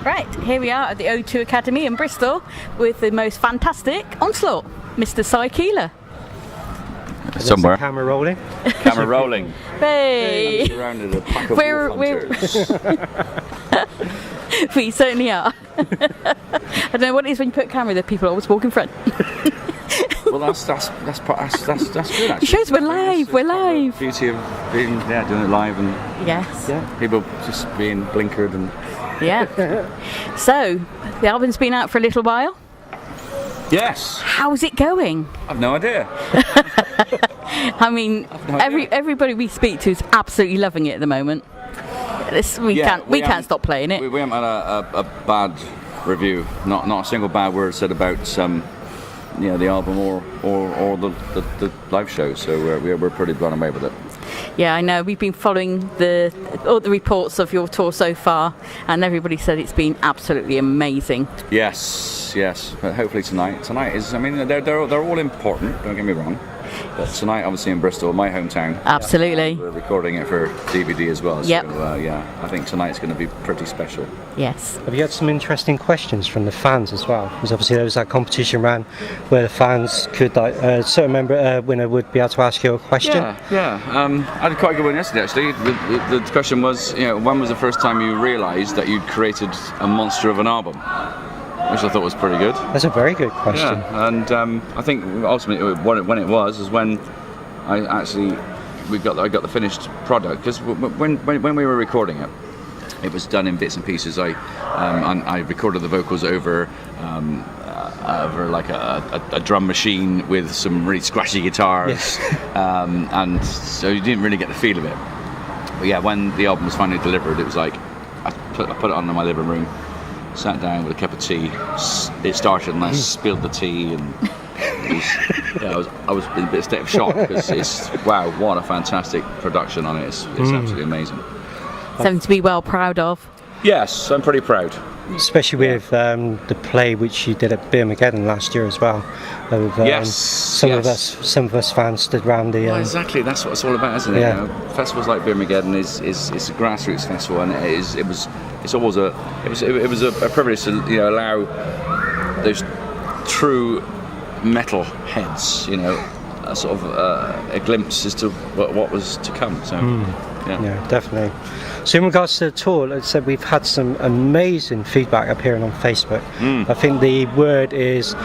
Right, here we are at the O2 Academy in Bristol with the most fantastic Onslaught, Mr. Cy Keeler. Somewhere. Camera rolling. Camera rolling. Hey! Surrounded a pack of wolf hunters. We certainly are. I don't know what it is when you put a camera, that people always walk in front. Well, that's good. Actually. It shows we're live. We're live. The beauty of being doing it live and Yes. people just being blinkered and Yeah. So the album's been out for a little while. yes. How's it going? I've no idea. I mean, everybody we speak to is absolutely loving it at the moment. We can't stop playing it. We haven't had a bad review. Not a single bad word said about the album or the live show. So we're pretty blown away with it. Yeah, I know. We've been following all the reports of your tour so far, and everybody said it's been absolutely amazing. Yes. But hopefully tonight is. I mean, they're all important. Don't get me wrong. But tonight, obviously in Bristol, my hometown. Absolutely. We're recording it for DVD as well. Yep. So I think tonight's going to be pretty special. Yes. Have you had some interesting questions from the fans as well? Because obviously there was that competition ran where the fans could, a certain winner would be able to ask you a question. Yeah. I had quite a good one yesterday actually. The question was, when was the first time you realised that you'd created a monster of an album? Which I thought was pretty good. That's a very good question. Yeah, and I think ultimately when it was when I got the finished product, because when we were recording it, it was done in bits and pieces. I recorded the vocals over like a drum machine with some really scratchy guitars, and so you didn't really get the feel of it. But yeah, when the album was finally delivered, it was like I put it on in my living room, sat down with a cup of tea. It started, and I spilled the tea, and I was in a bit of state of shock because wow, what a fantastic production on it! It's absolutely amazing. Something to be well proud of. Yes, I'm pretty proud. Especially with the play which you did at Birmingham last year as well. Some of us fans stood around the. Well, exactly, that's what it's all about, isn't it? Yeah. Festivals like Birmingham is a grassroots festival, and it was a privilege to allow those true metal heads, a sort of a glimpse as to what was to come. So. Yeah, definitely. So in regards to the tour, like I said, we've had some amazing feedback appearing on Facebook. I think the word is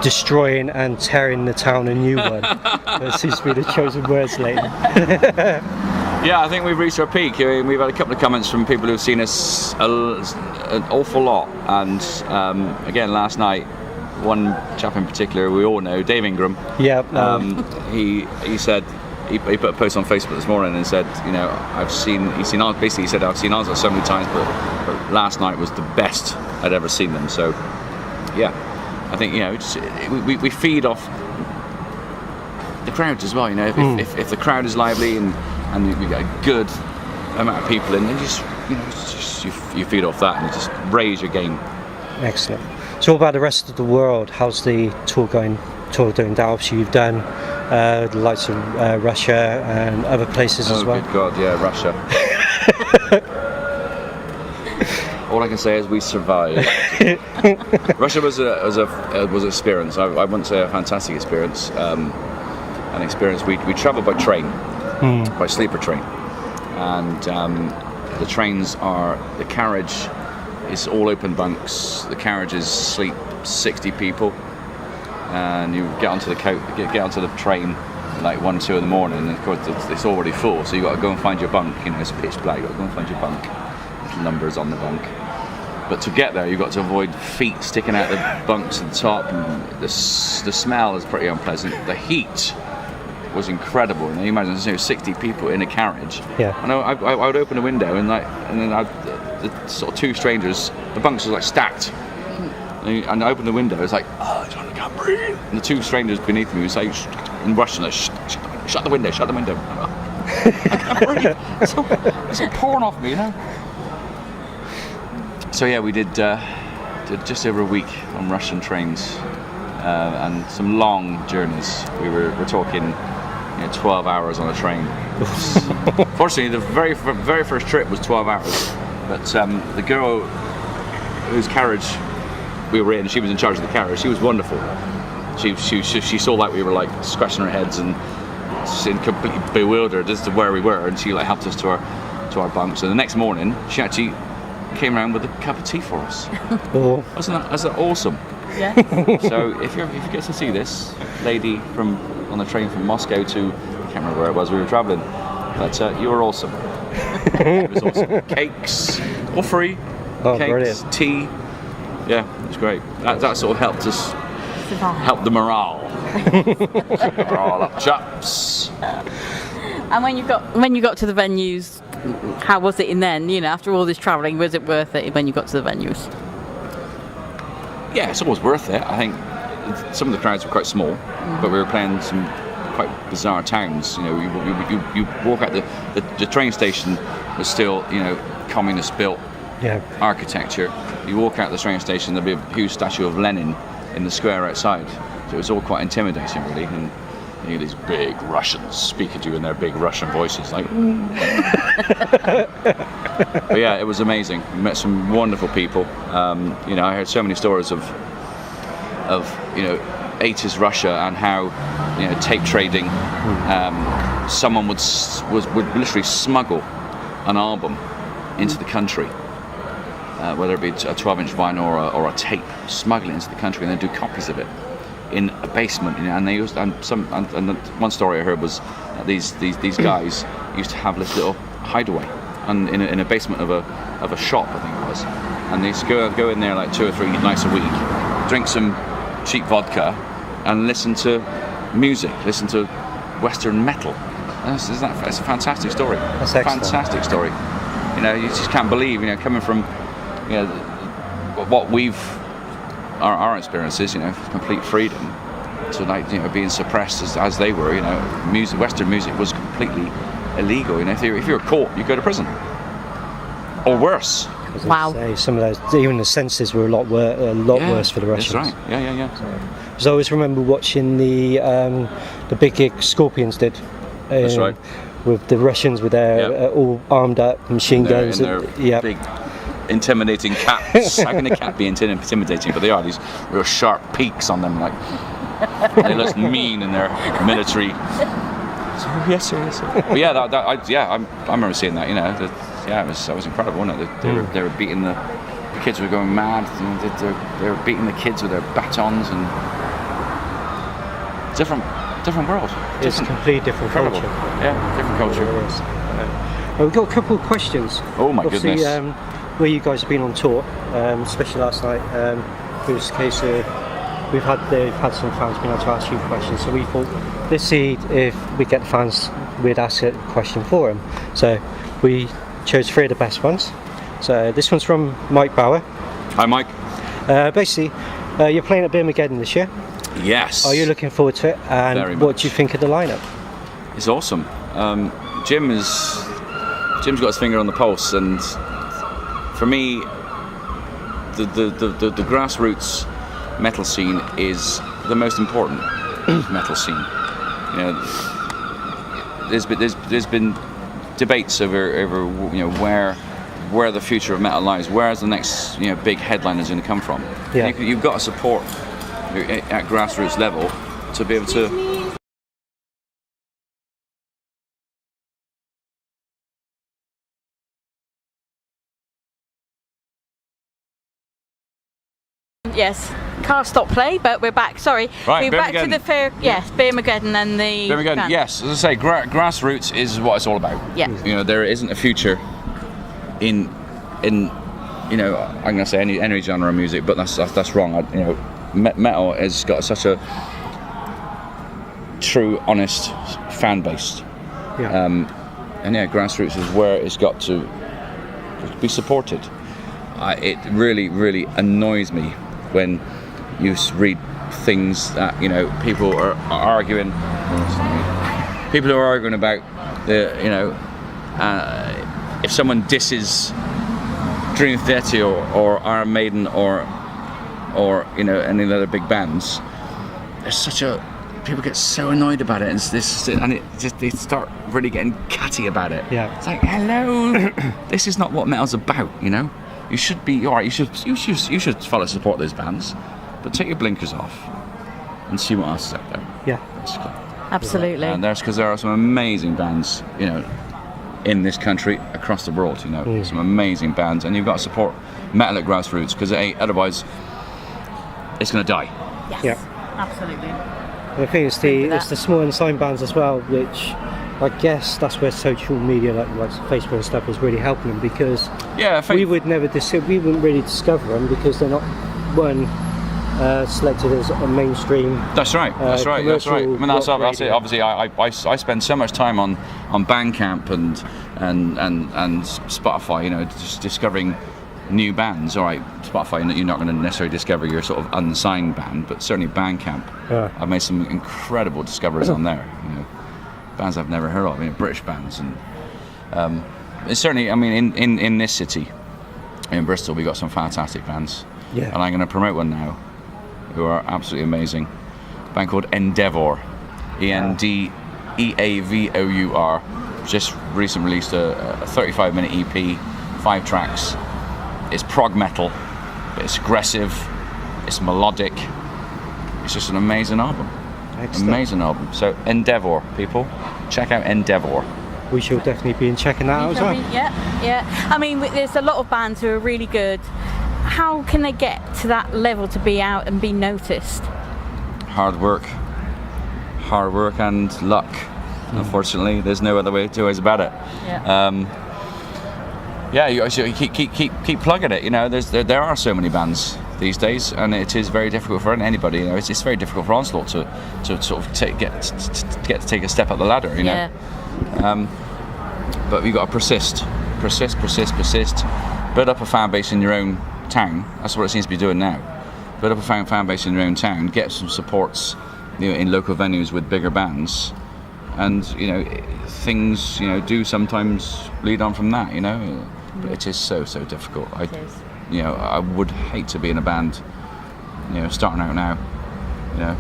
destroying and tearing the town a new one. That seems to be the chosen words lately. Yeah, I think we've reached our peak. We've had a couple of comments from people who've seen us an awful lot, and again last night, one chap in particular we all know, Dave Ingram. Yeah. He said. He put a post on Facebook this morning and said, I've seen Onslaught so many times, but last night was the best I'd ever seen them. So, yeah, I think we feed off the crowds as well. If the crowd is lively and we get a good amount of people in, then you feed off that and you just raise your game. Excellent. So, what about the rest of the world? How's the tour doing? Obviously, you've done the likes of Russia and other places as well. Oh, good God, yeah, Russia. All I can say is we survived. Russia was an experience. I wouldn't say a fantastic experience. An experience. We travelled by train, by sleeper train, and the carriage is all open bunks. The carriages sleep 60 people. And you get onto the train at like 1-2 in the morning, and of course it's already full, so you got to go and find your bunk. It's pitch black. You got to go and find your bunk. There's numbers on the bunk, but to get there, you've got to avoid feet sticking out the bunks at the top, and the smell is pretty unpleasant. The heat was incredible. And you imagine 60 people in a carriage. Yeah. And I would open a window, and then the sort of two strangers. The bunks were like stacked. And I opened the window, it's like, I can't breathe. And the two strangers beneath me would say, in Russian, like, shut the window. I can't breathe. It's all pouring off me, So yeah, we did just over a week on Russian trains, and some long journeys. We're talking 12 hours on a train. Fortunately, the very first trip was 12 hours, but the girl whose carriage we were in, she was in charge of the carriage. She was wonderful. She saw like we were like scratching our heads and completely bewildered as to where we were, and she like helped us to our bunks. And the next morning, she actually came around with a cup of tea for us. Oh. Wasn't that awesome? Yeah. So if you get to see this lady on the train from Moscow to, I can't remember where it was we were travelling, but you were awesome. It was awesome. Cakes, all free. Oh, cakes, brilliant. tea. Yeah, it was great. That sort of helped us, help the morale. Morale up, chaps. And when you got to the venues, how was it in then? You know, after all this travelling, was it worth it when you got to the venues? Yeah, it's always worth it. I think some of the crowds were quite small, but we were playing some quite bizarre towns. You know, you walk out the train station was still, you know, communist built architecture. You walk out the train station, there'll be a huge statue of Lenin in the square outside. So it was all quite intimidating, really. And you know, these big Russians speaking to you in their big Russian voices, like. But yeah, it was amazing. We met some wonderful people. You know, I heard so many stories of you know, 80s Russia and how, you know, tape trading. Someone would literally smuggle an album into the country, whether it be a 12-inch vinyl or a tape, smuggle it into the country and then do copies of it in a basement. You know, and they used and one story I heard was that these guys used to have this little hideaway in a basement of a shop, I think it was, and they used to go in there like 2 or 3 nights a week, drink some cheap vodka and listen to music, listen to Western metal. It's a fantastic story. That's excellent. Fantastic story. You know, you just can't believe, you know, coming from, you know, what our experiences, you know, complete freedom, to like, you know, being suppressed as they were. You know, Western music was completely illegal. You know, if you were caught, you go to prison, or worse. Wow. Some of those, even the sentences were a lot worse for the Russians. That's right. Yeah. So I always remember watching the big gig Scorpions did. That's right. With the Russians with their all armed up machine guns. And their big, intimidating caps. How can a cap be intimidating? But they are, these real sharp peaks on them, like they look mean in their military. So, yes, sir. But yeah, I remember seeing that. You know, that was incredible, wasn't it? They were beating the kids were going mad. They were beating the kids with their batons and different world. It's a completely different incredible culture. Yeah, different culture. It is. We've got a couple of questions. Oh my Obviously, goodness. Where you guys have been on tour, especially last night, it was a case of they've had some fans being able to ask you questions, so we thought, let's see if we get the fans, we'd ask a question for them. So we chose 3 of the best ones. So this one's from Mike Bauer. Hi, Mike. Basically, you're playing at Birmingham this year. Yes. Are you looking forward to it? And Very what much. do you think of the lineup? It's awesome. Jim's got his finger on the pulse, and for me, the grassroots metal scene is the most important metal scene. You know, there's been debates over you know where the future of metal lies. Where's the next, you know, big headliners going to come from? Yeah. You've got to support at grassroots level to be able to. Yes, car stop play, but we're back. Sorry, Right, we're back to Birmingham. the fair. Yes, Birmingham and the. Birmingham, band. yes, as I say, grassroots is what it's all about. Yeah. You know, there isn't a future in you know, I'm going to say any genre of music, but that's wrong. You know, metal has got such a true, honest fan base. Yeah. And yeah, grassroots is where it's got to be supported. It really, really annoys me when you read things that, you know, people are arguing. People who are arguing about the, you know, if someone disses Dream Theater or Iron Maiden or you know, any of the other big bands, there's such a, people get so annoyed about it, and they start really getting catty about it. Yeah. It's like, hello, this is not what metal's about, you know. you should be all right. You should follow support those bands, but take your blinkers off and see what else is out there. Yeah, basically. Absolutely. And because there are some amazing bands, you know, in this country, across the world. You know, some amazing bands, and you've got to support metal at grassroots because otherwise it's going to die. Yes. Yeah. Absolutely. And I think it's the small unsigned bands as well, which I guess that's where social media like Facebook and stuff is really helping them, because we wouldn't really discover them because they're not selected as a mainstream. That's right. That's right. I mean, that's it. Obviously, I spend so much time on Bandcamp and Spotify. You know, just discovering new bands. All right, Spotify, you're not going to necessarily discover your sort of unsigned band, but certainly Bandcamp. I've made some incredible discoveries on there. You know, bands I've never heard of. I mean, British bands, and it's certainly. I mean, in this city, in Bristol, we got some fantastic bands. Yeah. And I'm going to promote one now, who are absolutely amazing. A band called Endeavour, Endeavour. Just recently released a 35-minute EP, 5 tracks. It's prog metal, but it's aggressive, it's melodic. It's just an amazing album. Excellent. Amazing album. So Endeavour, people, check out Endeavour. We shall definitely be checking that out as well. Yeah. I mean, there's a lot of bands who are really good. How can they get to that level to be out and be noticed? Hard work and luck. Unfortunately, there's no other way, 2 ways about it. You keep plugging it. You know, there are so many bands these days, and it is very difficult for anybody. You know, it's very difficult for Onslaught to sort of get to take a step up the ladder. You know, but you've got to persist. Build up a fan base in your own town. That's what it seems to be doing now. Build up a fan base in your own town. Get some supports, you know, in local venues with bigger bands, and you know, things, you know, do sometimes lead on from that. You know, but it is so difficult. You know, I would hate to be in a band, you know, starting out now. You know,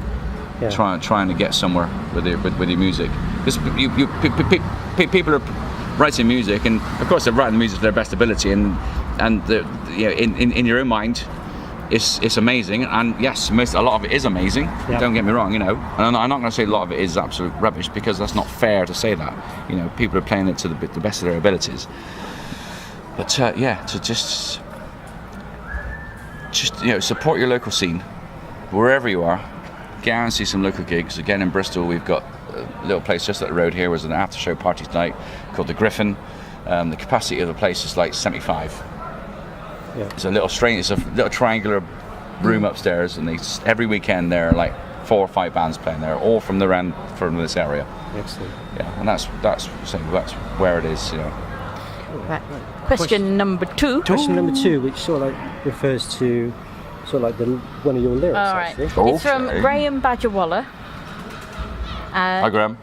trying to get somewhere with your music, because people are writing music, and of course they're writing music to their best ability, and you know, in your own mind, it's amazing, and yes, a lot of it is amazing. Yeah. Don't get me wrong, you know, and I'm not going to say a lot of it is absolute rubbish, because that's not fair to say that. You know, people are playing it to the best of their abilities. But to just you know, support your local scene wherever you are. Get out and see some local gigs. Again, in Bristol, we've got a little place just up the road here. Was an after show party tonight called the Griffin. The capacity of the place is like 75. Yeah. It's a little triangular room upstairs, and every weekend there are like 4 or 5 bands playing there, all from this area. Excellent. Yeah, and that's where it is. You know. Right. Question number 2. Question number 2, which sort of like refers to sort of like one of your lyrics. All right. Actually. It's from Graham Badgerwaller. Hi, Graham.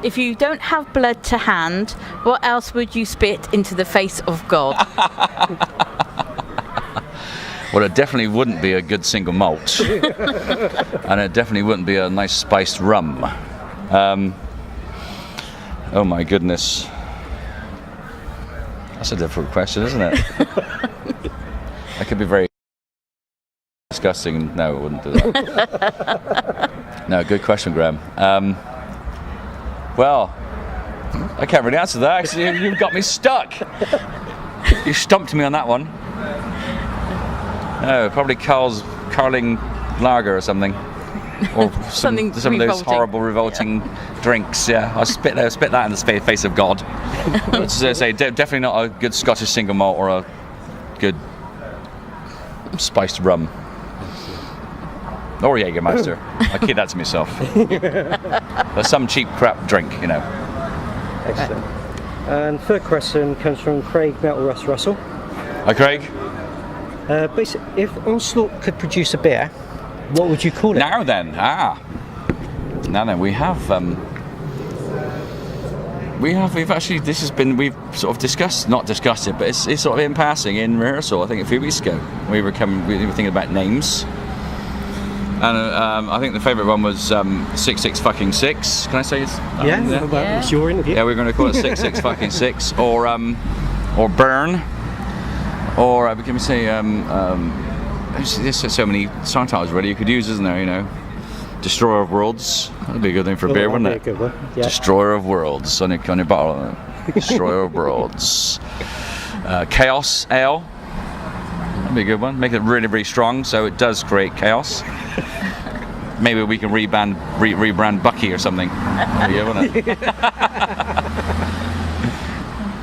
If you don't have blood to hand, what else would you spit into the face of God? Well, it definitely wouldn't be a good single malt, and it definitely wouldn't be a nice spiced rum. Oh my goodness, that's a difficult question, isn't it? I could be very disgusting. No, I wouldn't do that. No, good question, Graham. Well, I can't really answer that. Actually, you've got me stuck. You stumped me on that one. No, probably Carling Lager or something, or some of those horrible, revolting drinks. Yeah, I'll spit that in the face of God. As I say, definitely not a good Scottish single malt or a good spiced rum. Or Jägermeister. I keep that to myself. But some cheap crap drink, you know. Excellent. And third question comes from Craig Metal Russell. Hi, Craig. Basically, if Onslaught could produce a beer, what would you call it? Now then, we've sort of not discussed it, but it's sort of in passing in rehearsal. I think a few weeks ago we were thinking about names. And I think the favourite one was 66 fucking 6. Can I say it's? Yeah. It's your interview. Yeah, we're going to call it 66 fucking 6, or Burn, Or can we say, there's so many song titles already you could use, isn't there? You know, Destroyer of Worlds. That'd be a good thing for a beer, wouldn't it? That'd be a good one. Yeah. Destroyer of Worlds on your bottle. Destroyer of Worlds. Chaos Ale. That'd be a good one. Make it really, really strong so it does create chaos. Maybe we can rebrand Bucky or something. Yeah, wouldn't it?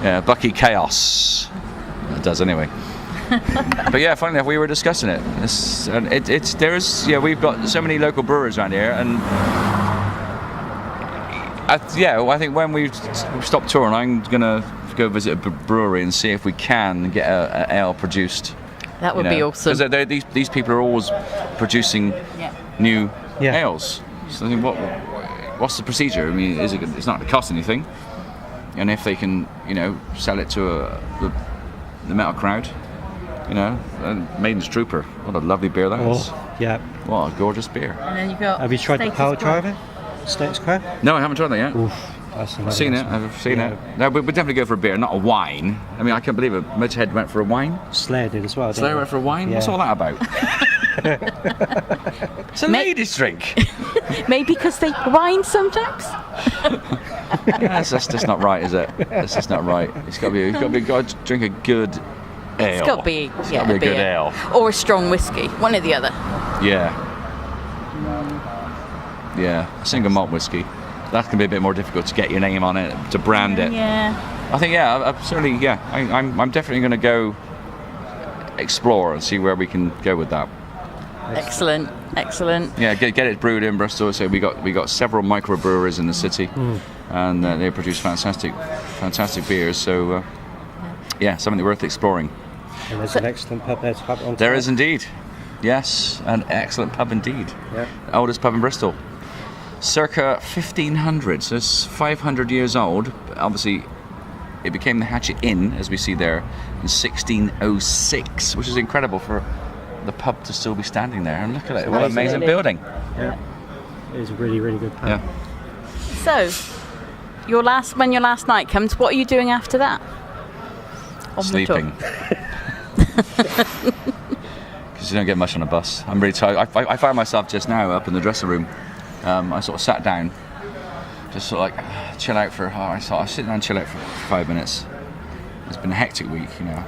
Yeah, Bucky Chaos. It does anyway. But yeah, funny enough, we were discussing it. We've got so many local brewers around here, and I think when we stop touring, I'm gonna go visit a brewery and see if we can get an ale produced. That would be awesome. Because these people are always producing new ales. So I think what's the procedure? I mean, it's not going to cost anything, and if they can, sell it to the metal crowd, Maiden's Trooper. What a lovely beer that is. Yeah. What a gorgeous beer. And then you've got. Have you tried the Power Driver? Status Quo? No, I haven't tried that yet. Oof, that's I've seen it. No, but we'd definitely go for a beer, not a wine. I mean, I can't believe it. Motorhead went for a wine. Slayer did as well. Slayer went for a wine? Yeah. What's all that about? It's a ladies' drink. Maybe because they whine sometimes. That's just not right, is it? That's just not right. It's got to drink a good ale. It's got to be, a good ale. Or a strong whiskey, one or the other. Yeah. Yeah, single malt whiskey. That can be a bit more difficult to get your name on it, to brand it. Yeah. I think, I'm definitely going to go explore and see where we can go with that. Excellent. Yeah, get it brewed in Bristol. So we got several microbreweries in the city, and they produce fantastic beers. So something worth exploring. And there's an excellent pub there to have on. There is indeed. Yes, an excellent pub indeed. Yeah. The oldest pub in Bristol. Circa 1500, so it's 500 years old. Obviously, it became the Hatchet Inn, as we see there, in 1606, which is incredible for the pub to still be standing there. And look at it, what an amazing building. Yeah, it is a really, really good pub. Yeah. So, when your last night comes, what are you doing after that? On Sleeping. Because you don't get much on a bus. I'm really tired. I find myself just now up in the dressing room. I sort of sat down, just sort of like chill out for. I sit down and chill out for 5 minutes. It's been a hectic week, And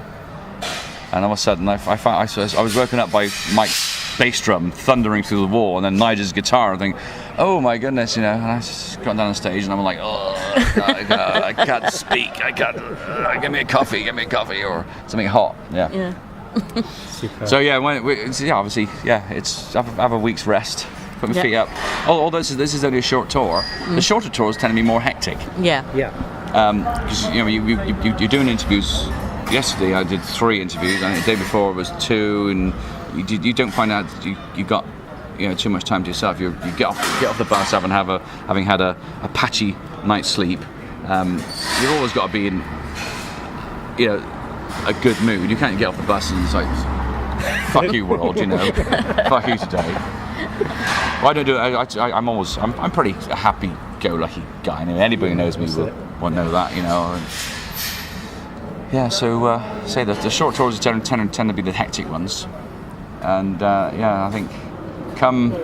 all of a sudden, I was woken up by Mike's bass drum thundering through the wall, and then Nigel's guitar. And think, oh my goodness, And I just got down on stage, and I'm like, oh, God, I can't speak. I can't. Give me a coffee, or something hot. Yeah. Super. So obviously, it's have a week's rest. Put my feet up. Although this is only a short tour, the shorter tours tend to be more hectic. Yeah. Because you're doing interviews. Yesterday I did 3 interviews, and the day before it was 2, and you don't find out that you got too much time to yourself. You get off the bus having had a patchy night's sleep. You've always got to be in a good mood. You can't get off the bus and it's like, fuck you world, fuck you today. Well, I don't do it. I'm pretty happy-go-lucky guy. Anybody who knows me will know that, So say that the short tours tend to be the hectic ones, and I think come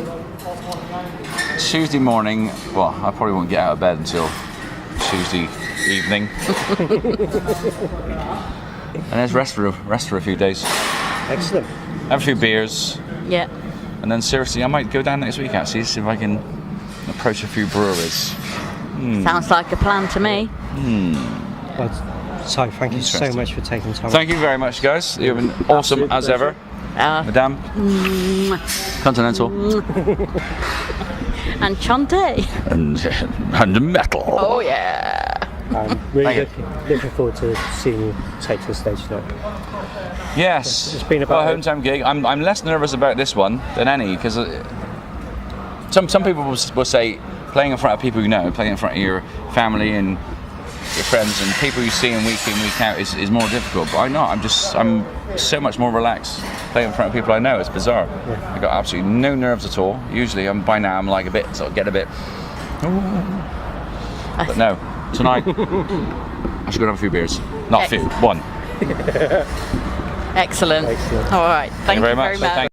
Tuesday morning, well, I probably won't get out of bed until Tuesday evening, and there's rest for a few days. Excellent. Have a few beers. Yeah. And then seriously, I might go down next week actually, see if I can approach a few breweries. Sounds like a plan to me. Well, so thank you so much for taking time. Thank you very much, guys. You've been awesome Absolute as pleasure. ever. Madame. Continental. And Chante. And metal. Oh yeah. I'm really looking forward to seeing you take to the stage tonight. Yes. It's been about a hometown gig. I'm less nervous about this one than any, because some people will say playing in front of people you know, playing in front of your family and your friends and people you see in week out is more difficult. But I'm so much more relaxed playing in front of people I know. It's bizarre. Yeah. I got absolutely no nerves at all. Usually by now I'm like get a bit. But no, tonight I should go have a few beers. Not a few, one. Excellent. All right. Thank you very much.